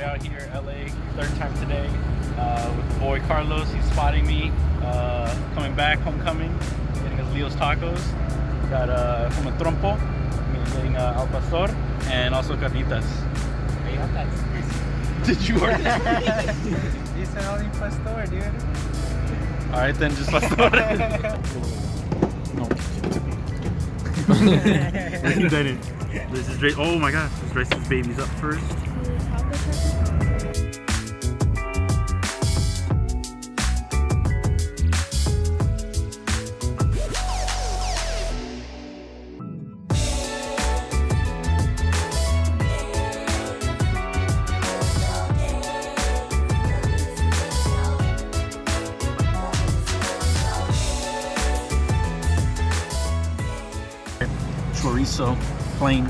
We're out here in LA, third time today, with the boy Carlos. He's spotting me, coming back, homecoming, getting us Leo's tacos. Got como trompo, getting al pastor, and also carnitas. Hey, got that. Did you order that? You said only pastor, dude. Alright then, just pastor. No. You didn't. This is great. Oh my gosh, let's raise these babies up first. Chorizo, plain.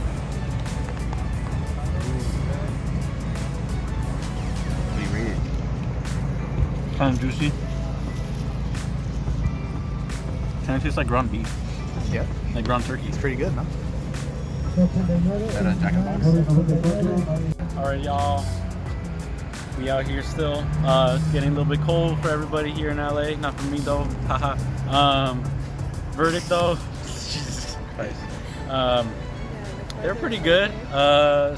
What do you rate it? Kind of juicy. Kind of tastes like ground beef, Yeah. like ground turkey. It's pretty good, huh? That a Jack in the Box? All right, y'all. We out here still. It's getting a little bit cold for everybody here in LA. Not for me though. Haha. Verdict though. Jesus Christ. They're pretty good.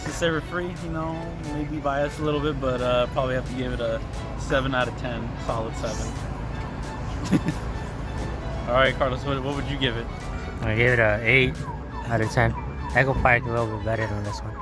Since they were free, you know, maybe biased a little bit, but probably have to give it a 7 out of 10, solid 7. All right, Carlos, what would you give it? I give it a 8 out of 10. I go Park a little bit better than this one.